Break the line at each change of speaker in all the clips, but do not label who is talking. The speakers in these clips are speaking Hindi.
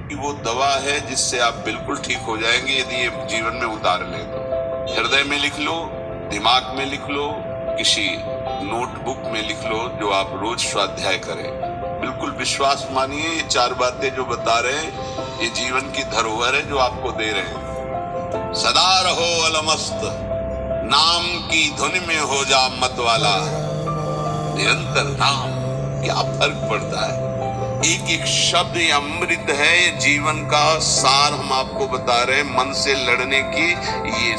कि वो दवा है जिससे आप बिल्कुल ठीक हो जाएंगे यदि ये जीवन में उतार लें तो। हृदय में लिख लो, दिमाग में लिख लो, किसी नोटबुक में लिख लो, जो आप रोज स्वाध्याय करें। बिल्कुल विश्वास मानिए, ये 4 बातें जो बता रहे हैं ये जीवन की धरोहर है जो आपको दे रहे हैं। सदा रहो अलमस्त, नाम की धुन में हो जा मत वाला, निरंतर नाम, क्या फर्क पड़ता है। एक एक शब्द ये अमृत है, ये जीवन का सार हम आपको बता रहे हैं। मन से लड़ने की ये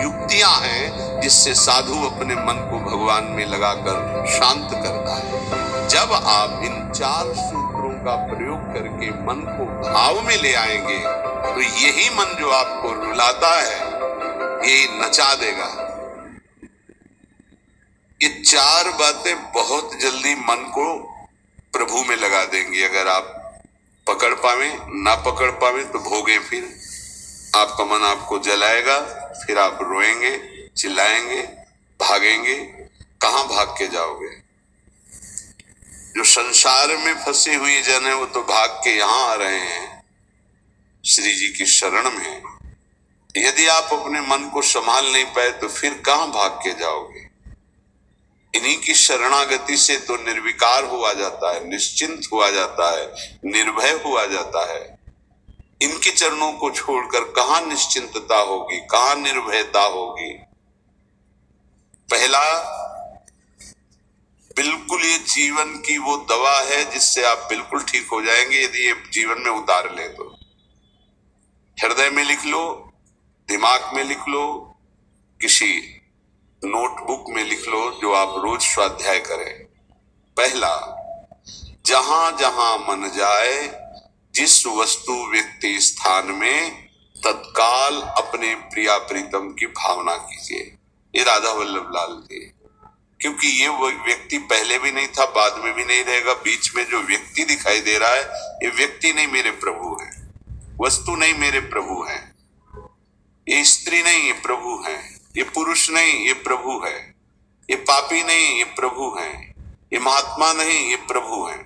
युक्तियां हैं जिससे साधु अपने मन को भगवान में लगाकर शांत करता है। जब आप इन 4 सूत्रों का प्रयोग करके मन को भाव में ले आएंगे तो यही मन जो आपको रुलाता है ये नचा देगा। ये 4 बातें बहुत जल्दी मन को प्रभु में लगा देंगी। अगर आप पकड़ पावे, ना पकड़ पावे तो भोगे। फिर आपका मन आपको जलाएगा, फिर आप रोएंगे, चिल्लाएंगे, भागेंगे। कहां भाग के जाओगे? जो संसार में फंसे हुए जन है वो तो भाग के यहां आ रहे हैं श्री जी की शरण में। यदि आप अपने मन को संभाल नहीं पाए तो फिर कहां भाग के जाओगे? इन्हीं की शरणागति से तो निर्विकार हुआ जाता है, निश्चिंत हुआ जाता है, निर्भय हुआ जाता है। इनके चरणों को छोड़कर कहां निश्चिंतता होगी, कहां निर्भयता होगी? पहला, बिल्कुल ये जीवन की वो दवा है जिससे आप बिल्कुल ठीक हो जाएंगे यदि ये जीवन में उतार ले तो। हृदय में लिख लो, दिमाग में लिख लो, किसी नोटबुक में लिख लो, जो आप रोज स्वाध्याय करें। पहला, जहां जहां मन जाए, जिस वस्तु व्यक्ति स्थान में, तत्काल अपने प्रिया प्रीतम की भावना कीजिए। ये राधा वल्लभ लाल थे, क्योंकि ये वो व्यक्ति पहले भी नहीं था, बाद में भी नहीं रहेगा। बीच में जो व्यक्ति दिखाई दे रहा है ये व्यक्ति नहीं, मेरे प्रभु है। वस्तु नहीं, मेरे प्रभु है। ये स्त्री नहीं, ये प्रभु है। ये पुरुष नहीं, ये प्रभु है। ये पापी नहीं, ये प्रभु है। ये महात्मा नहीं, ये प्रभु है।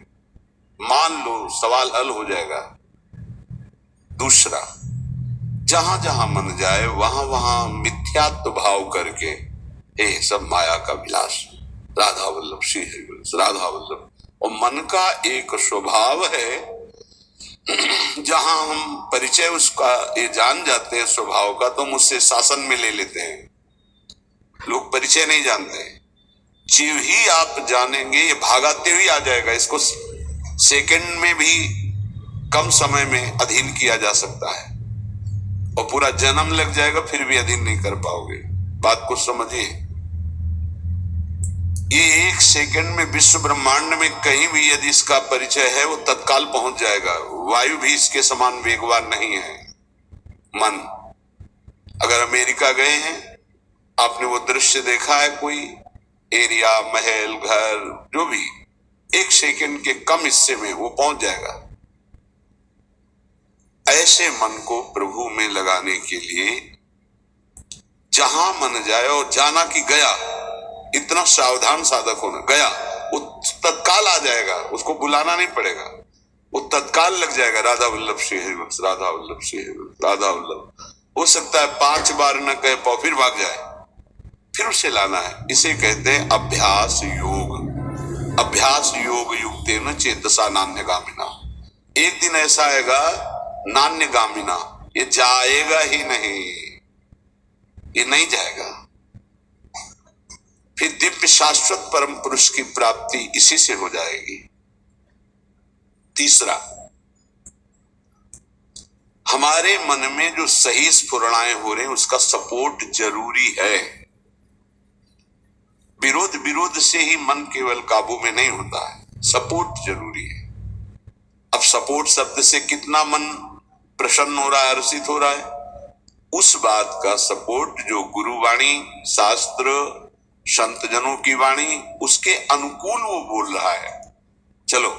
मान लो, सवाल हल हो जाएगा। दूसरा, जहां जहां मन जाए वहां वहां मिथ्यात्व भाव करके, हे सब माया का विलास, राधा वल्लभ श्री हरि, राधा वल्लभ। और मन का एक स्वभाव है, जहां हम परिचय उसका ये जान जाते हैं स्वभाव का, तो हम उससे शासन में ले लेते हैं। लोग परिचय नहीं जानते। जीव ही आप जानेंगे, ये भागाते हुए आ जाएगा। इसको सेकंड में भी, कम समय में अधीन किया जा सकता है, और पूरा जन्म लग जाएगा फिर भी अधीन नहीं कर पाओगे। बात को समझिए। ये 1 सेकंड में विश्व ब्रह्मांड में कहीं भी यदि इसका परिचय है वो तत्काल पहुंच जाएगा। वायु भी इसके समान वेगवान नहीं है मन। अगर अमेरिका गए हैं, आपने वो दृश्य देखा है, कोई एरिया, महल, घर, जो भी, 1 सेकंड के कम हिस्से में वो पहुंच जाएगा। ऐसे मन को प्रभु में लगाने के लिए जहां मन जाए, और जाना कि गया, इतना सावधान साधक होना। गया वो तत्काल आ जाएगा, उसको बुलाना नहीं पड़ेगा, वो तत्काल लग जाएगा। राधा वल्लभ श्री हरि, राधा वल्लभ श्री हरि, राधा वल्लभ। हो सकता है 5 बार न कह पाओ, फिर भाग जाए, फिर उसे लाना है। इसे कहते हैं अभ्यास योग। अभ्यास योग युक्तेन चेतसा नान्यगामिना। एक दिन ऐसा आएगा, नान्यगामिना, ये जाएगा ही नहीं, ये नहीं जाएगा। फिर दिव्य शाश्वत परम पुरुष की प्राप्ति इसी से हो जाएगी। तीसरा, हमारे मन में जो सही स्फुरणाएं हो रहे हैं उसका सपोर्ट जरूरी है। विरोध से ही मन केवल काबू में नहीं होता है, सपोर्ट जरूरी है। अब सपोर्ट शब्द से कितना मन प्रसन्न हो रहा है, हर्षित हो रहा है, उस बात का सपोर्ट जो गुरुवाणी, शास्त्र, संत जनों की वाणी, उसके अनुकूल वो बोल रहा है। चलो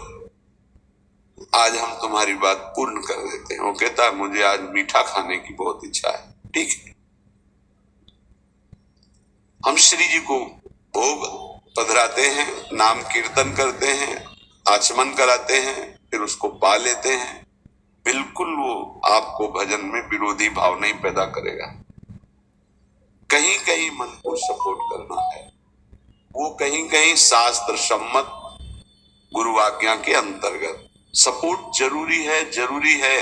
आज हम तुम्हारी बात पूर्ण कर देते हैं। वो कहता है मुझे आज मीठा खाने की बहुत इच्छा है। ठीक है, हम श्री जी को भोग पधराते हैं, नाम कीर्तन करते हैं, आचमन कराते हैं, फिर उसको पा लेते हैं। बिल्कुल वो आपको भजन में विरोधी भाव नहीं पैदा करेगा। कहीं कहीं मन को सपोर्ट करना है, वो कहीं कहीं शास्त्र सम्मत गुरु आज्ञा के अंतर्गत सपोर्ट जरूरी है, जरूरी है।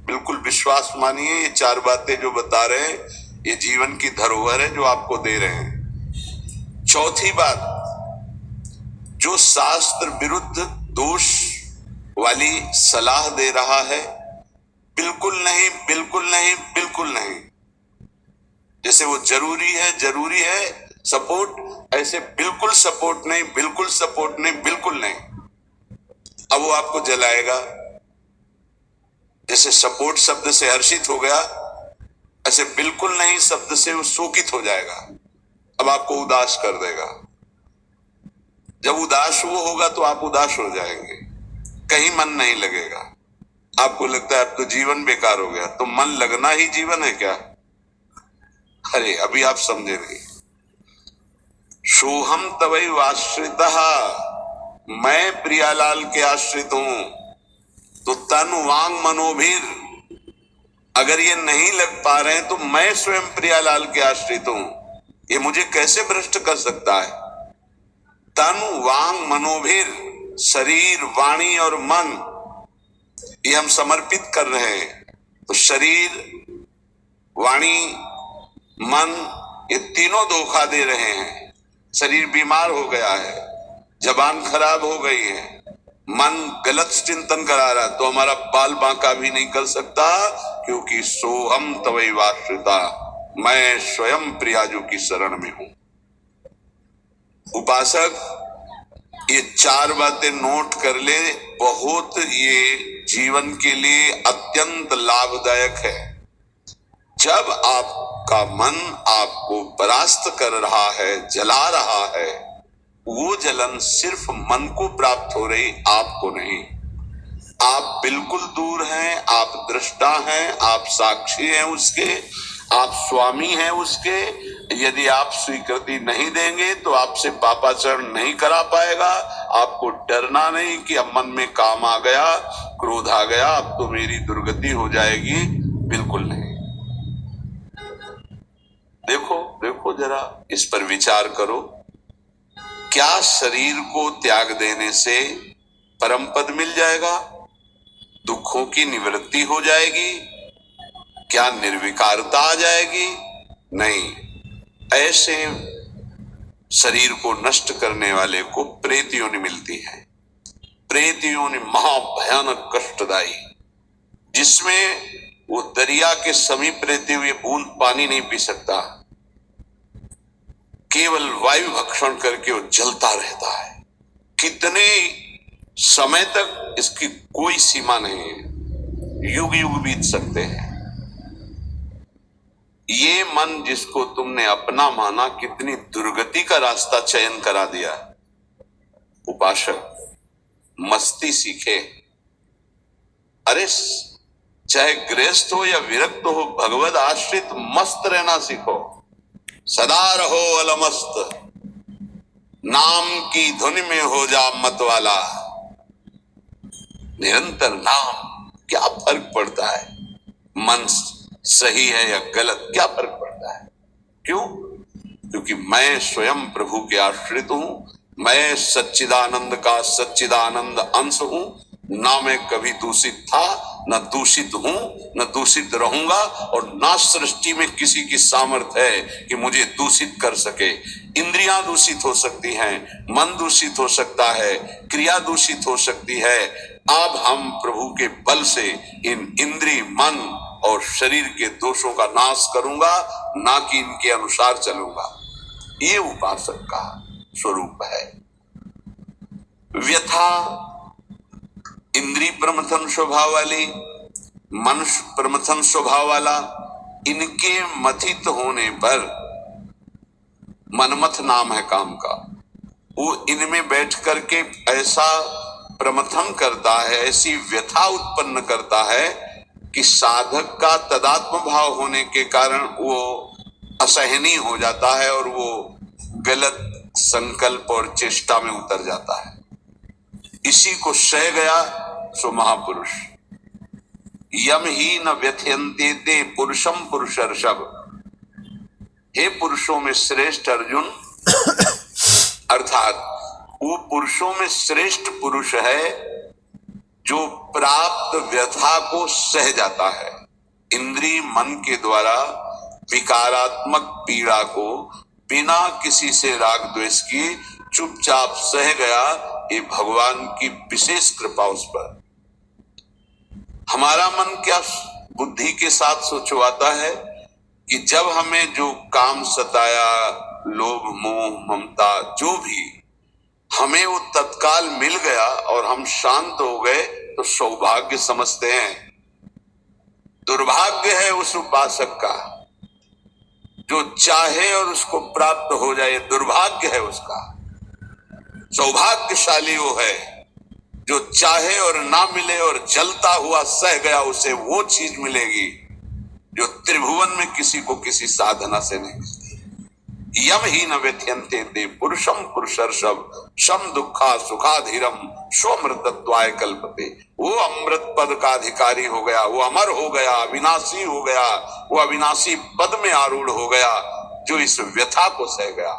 बिल्कुल विश्वास मानिए, ये चार बातें जो बता रहे हैं ये जीवन की धरोहर है जो आपको दे रहे हैं। चौथी बात, जो शास्त्र विरुद्ध दोष वाली सलाह दे रहा है, बिल्कुल नहीं, बिल्कुल नहीं, बिल्कुल नहीं। जैसे वो जरूरी है सपोर्ट, ऐसे बिल्कुल सपोर्ट नहीं, बिल्कुल सपोर्ट नहीं, बिल्कुल नहीं। अब वो आपको जलाएगा। जैसे सपोर्ट शब्द से हर्षित हो गया, ऐसे बिल्कुल नहीं शब्द से वो शोकित हो जाएगा। अब आपको उदास कर देगा। जब उदास वो होगा तो आप उदास हो जाएंगे, कहीं मन नहीं लगेगा। आपको लगता है अब तो जीवन बेकार हो गया। तो मन लगना ही जीवन है क्या? अरे अभी आप समझे नहीं। सोहम तवै आश्रितः, मैं प्रियालाल के आश्रित हूं। तो तन वांग मनोभीर, अगर ये नहीं लग पा रहे हैं तो मैं स्वयं प्रियालाल के आश्रित हूं। ये मुझे कैसे भ्रष्ट कर सकता है? तन वांग मनोभीर, शरीर वाणी और मन, ये हम समर्पित कर रहे हैं। तो शरीर वाणी मन ये तीनों धोखा दे रहे हैं। शरीर बीमार हो गया है, जबान खराब हो गई है, मन गलत चिंतन करा रहा है, तो हमारा बाल बांका भी नहीं कर सकता, क्योंकि सोहम तवै आश्रिता, मैं स्वयं प्रियाजू की शरण में हूं। उपासक ये चार बातें नोट कर ले, बहुत ये जीवन के लिए अत्यंत लाभदायक है। जब आपका मन आपको परास्त कर रहा है, जला रहा है, वो जलन सिर्फ मन को प्राप्त हो रही, आपको नहीं। आप बिल्कुल दूर हैं, आप दृष्टा हैं, आप साक्षी हैं उसके, आप स्वामी हैं उसके। यदि आप स्वीकृति नहीं देंगे तो आपसे पापाचरण नहीं करा पाएगा। आपको डरना नहीं कि अब मन में काम आ गया, क्रोध आ गया, अब तो मेरी दुर्गति हो जाएगी, बिल्कुल नहीं। देखो देखो जरा इस पर विचार करो। क्या शरीर को त्याग देने से परम पद मिल जाएगा? दुखों की निवृत्ति हो जाएगी? क्या निर्विकारता आ जाएगी? नहीं। ऐसे शरीर को नष्ट करने वाले को प्रेत योनि मिलती है। प्रेत योनि महाभयानक कष्टदायी, जिसमें वो दरिया के समीप रहते हुए बूंद पानी नहीं पी सकता, केवल वायु भक्षण करके वो जलता रहता है। कितने समय तक इसकी कोई सीमा नहीं है, युग युग बीत सकते हैं। ये मन जिसको तुमने अपना माना, कितनी दुर्गति का रास्ता चयन करा दिया। उपासक मस्ती सीखे। अरे चाहे गृहस्थ हो या विरक्त हो, भगवद आश्रित मस्त रहना सीखो। सदा रहो अलमस्त, नाम की धुन में हो जा मत वाला। निरंतर नाम, क्या फर्क पड़ता है मन सही है या गलत, क्या फर्क पड़ता है? क्यों? क्योंकि मैं स्वयं प्रभु के आश्रित हूं। मैं सच्चिदानंद का सच्चिदानंद अंश हूं। ना मैं कभी दूषित था, न दूषित हूं, न दूषित रहूंगा, और ना सृष्टि में किसी की सामर्थ्य है कि मुझे दूषित कर सके। इंद्रियां दूषित हो सकती हैं, मन दूषित हो सकता है, क्रिया दूषित हो सकती है। अब हम प्रभु के बल से इन इंद्रिय, मन और शरीर के दोषों का नाश करूंगा, ना कि इनके अनुसार चलूंगा। ये उपासक का स्वरूप है। व्यथा इंद्रिय प्रमथन स्वभाव वाली, मनुष्य प्रमथन स्वभाव वाला, इनके मथित होने पर, मनमथ नाम है काम का, वो इनमें बैठ करके ऐसा प्रमथन करता है, ऐसी व्यथा उत्पन्न करता है कि साधक का तदात्म भाव होने के कारण वो असहनीय हो जाता है और वो गलत संकल्प और चेष्टा में उतर जाता है। इसी को सह गया सो महापुरुष। यम ही न व्यथयन्ते ते पुरुषम पुरुषर्षभ। हे पुरुषों में श्रेष्ठ अर्जुन, अर्थात वो पुरुषों में श्रेष्ठ पुरुष है जो प्राप्त व्यथा को सह जाता है। इंद्रिय मन के द्वारा विकारात्मक पीड़ा को बिना किसी से राग द्वेष की चुपचाप सह गया, ये भगवान की विशेष कृपा उस पर। हमारा मन क्या बुद्धि के साथ सोचवाता है कि जब हमें जो काम सताया, लोभ मोह ममता जो भी, हमें वो तत्काल मिल गया और हम शांत हो गए तो सौभाग्य समझते हैं। दुर्भाग्य है उस उपासक का जो चाहे और उसको प्राप्त हो जाए, दुर्भाग्य है उसका। सौभाग्यशाली वो है जो चाहे और ना मिले और जलता हुआ सह गया, उसे वो चीज मिलेगी जो त्रिभुवन में किसी को किसी साधना से नहीं मिलती। यम ही न व्यथयन्ते ते पुरुषम पुरुषर्षभ शम दुखा सुखाधीरम स्वमृतत्वाय कल्पते। वो अमृत पद का अधिकारी हो गया, वो अमर हो गया, अविनाशी हो गया, वो अविनाशी पद में आरूढ़ हो गया जो इस व्यथा को सह गया।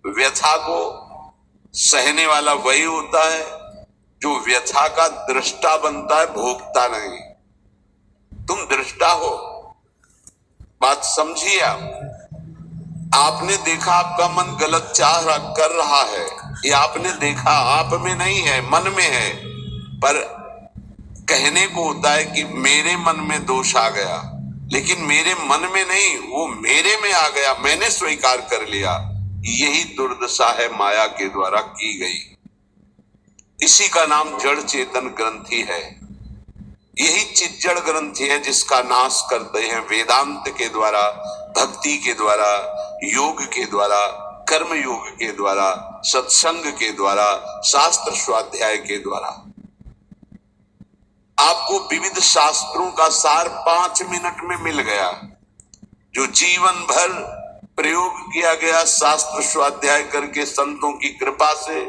व्यथा को सहने वाला वही होता है जो व्यथा का दृष्टा बनता है, भोगता नहीं। तुम दृष्टा हो, बात समझिए। आपने देखा आपका मन गलत चाह कर रहा है, ये आपने देखा, आप में नहीं है, मन में है। पर कहने को होता है कि मेरे मन में दोष आ गया, लेकिन मेरे मन में नहीं, वो मेरे में आ गया, मैंने स्वीकार कर लिया। यही दुर्दशा है माया के द्वारा की गई। इसी का नाम जड़ चेतन ग्रंथि है। यही चिज्जड़ ग्रंथि है जिसका नाश करते हैं वेदांत के द्वारा, भक्ति के द्वारा, योग के द्वारा, कर्म योग के द्वारा, सत्संग के द्वारा, शास्त्र स्वाध्याय के द्वारा। आपको विविध शास्त्रों का सार 5 मिनट में मिल गया। जो जीवन भर प्रयोग किया गया शास्त्र स्वाध्याय करके संतों की कृपा से,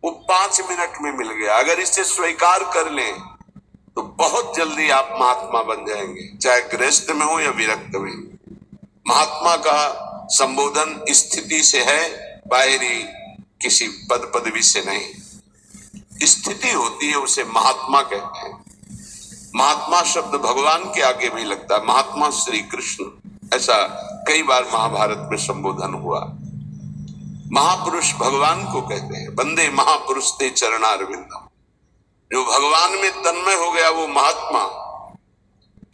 वो 5 मिनट में मिल गया। अगर इसे स्वीकार कर लें तो बहुत जल्दी आप महात्मा बन जाएंगे, चाहे गृहस्थ में हो या विरक्त में। महात्मा का संबोधन स्थिति से है, बाहरी किसी पद पदवी से नहीं। स्थिति होती है, उसे महात्मा कहते हैं। महात्मा शब्द भगवान के आगे भी लगता है, महात्मा श्री कृष्ण, ऐसा कई बार महाभारत में संबोधन हुआ। महापुरुष भगवान को कहते हैं, वंदे महापुरुष ते चरणारविंदम। जो भगवान में तन्मय हो गया वो महात्मा,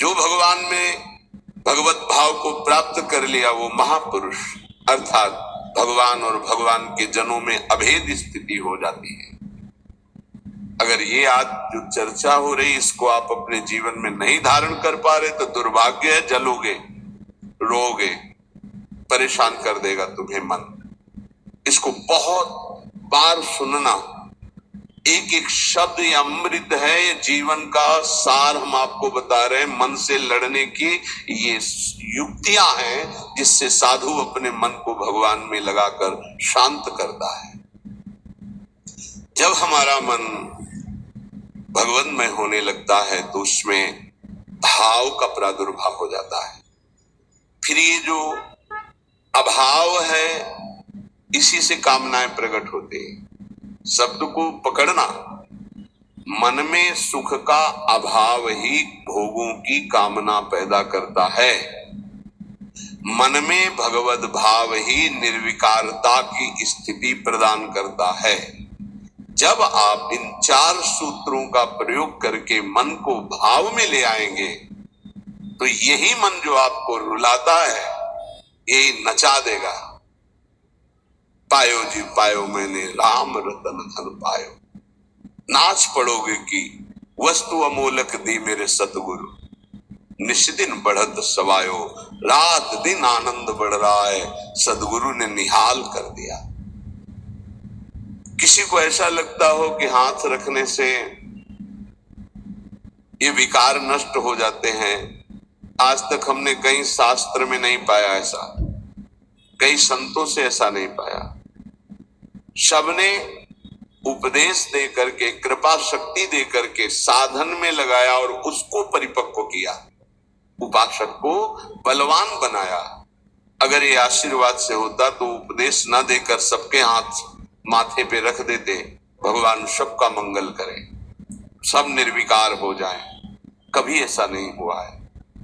जो भगवान में भगवत भाव को प्राप्त कर लिया वो महापुरुष। अर्थात भगवान और भगवान के जनों में अभेद स्थिति हो जाती है। अगर ये आज जो चर्चा हो रही इसको आप अपने जीवन में नहीं धारण कर पा रहे तो दुर्भाग्य है, जलोगे, रोगे, परेशान कर देगा तुम्हें मन। इसको बहुत बार सुनना। एक एक शब्द ये अमृत है, ये जीवन का सार हम आपको बता रहे हैं। मन से लड़ने की ये युक्तियां हैं जिससे साधु अपने मन को भगवान में लगाकर शांत करता है। जब हमारा मन भगवन्मय होने लगता है तो उसमें भाव का प्रादुर्भाव हो जाता है। फिर ये जो अभाव है इसी से कामनाएं प्रकट होती हैं। शब्द को पकड़ना, मन में सुख का अभाव ही भोगों की कामना पैदा करता है। मन में भगवत भाव ही निर्विकारता की स्थिति प्रदान करता है। जब आप इन 4 सूत्रों का प्रयोग करके मन को भाव में ले आएंगे तो यही मन जो आपको रुलाता है यही नचा देगा। पायो जी पायो मैंने राम रतन धन पायो, नाच पड़ोगे कि वस्तु अमोलक दी मेरे सतगुरु, निष्दिन बढ़त सवायो, रात दिन आनंद बढ़ रहा है, सदगुरु ने निहाल कर दिया। किसी को ऐसा लगता हो कि हाथ रखने से ये विकार नष्ट हो जाते हैं, आज तक हमने कहीं शास्त्र में नहीं पाया ऐसा, कई संतों से ऐसा नहीं पाया। सबने उपदेश दे करके, कृपा शक्ति दे करके साधन में लगाया और उसको परिपक्व किया, उपासक को बलवान बनाया। अगर ये आशीर्वाद से होता तो उपदेश ना देकर सबके हाथ माथे पे रख देते, भगवान सबका मंगल करे, सब निर्विकार हो जाएं। कभी ऐसा नहीं हुआ है,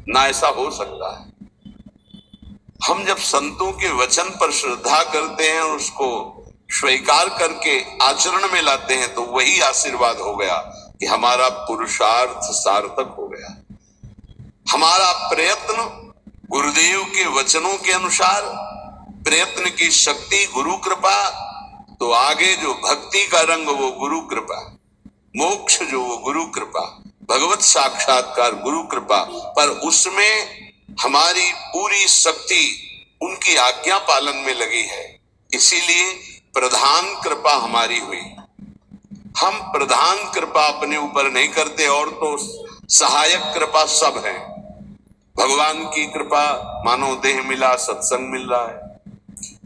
ना ऐसा हो सकता है। हम जब संतों के वचन पर श्रद्धा करते हैं और उसको स्वीकार करके आचरण में लाते हैं तो वही आशीर्वाद हो गया कि हमारा पुरुषार्थ सार्थक हो गया। हमारा प्रयत्न गुरुदेव के वचनों के अनुसार, प्रयत्न की शक्ति गुरु कृपा, तो आगे जो भक्ति का रंग वो गुरु कृपा, मोक्ष जो वो गुरु कृपा, भगवत साक्षात्कार गुरु कृपा, पर उसमें हमारी पूरी शक्ति उनकी आज्ञा पालन में लगी है। इसीलिए प्रधान कृपा हमारी हुई। हम प्रधान कृपा अपने ऊपर नहीं करते, और तो सहायक कृपा सब है। भगवान की कृपा मानो देह मिला, सत्संग मिल रहा है।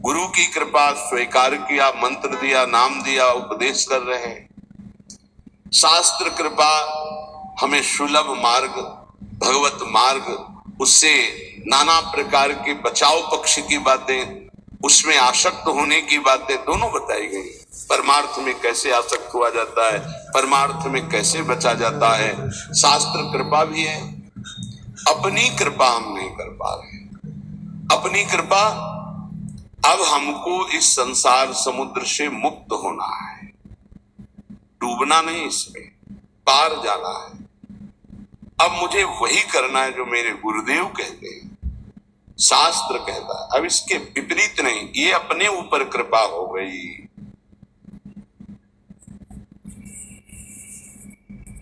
गुरु की कृपा स्वीकार किया, मंत्र दिया, नाम दिया, उपदेश कर रहे हैं। शास्त्र कृपा हमें सुलभ मार्ग, भगवत मार्ग, उससे नाना प्रकार के बचाव पक्ष की बातें, उसमें आसक्त होने की बातें दोनों बताई गई। परमार्थ में कैसे आसक्त हुआ जाता है, परमार्थ में कैसे बचा जाता है, शास्त्र कृपा भी है। अपनी कृपा हम नहीं कर पा रहे। अपनी कृपा, अब हमको इस संसार समुद्र से मुक्त होना है, डूबना नहीं, इसमें पार जाना है। अब मुझे वही करना है जो मेरे गुरुदेव कहते हैं, शास्त्र कहता है। अब इसके विपरीत नहीं, ये अपने ऊपर कृपा हो गई।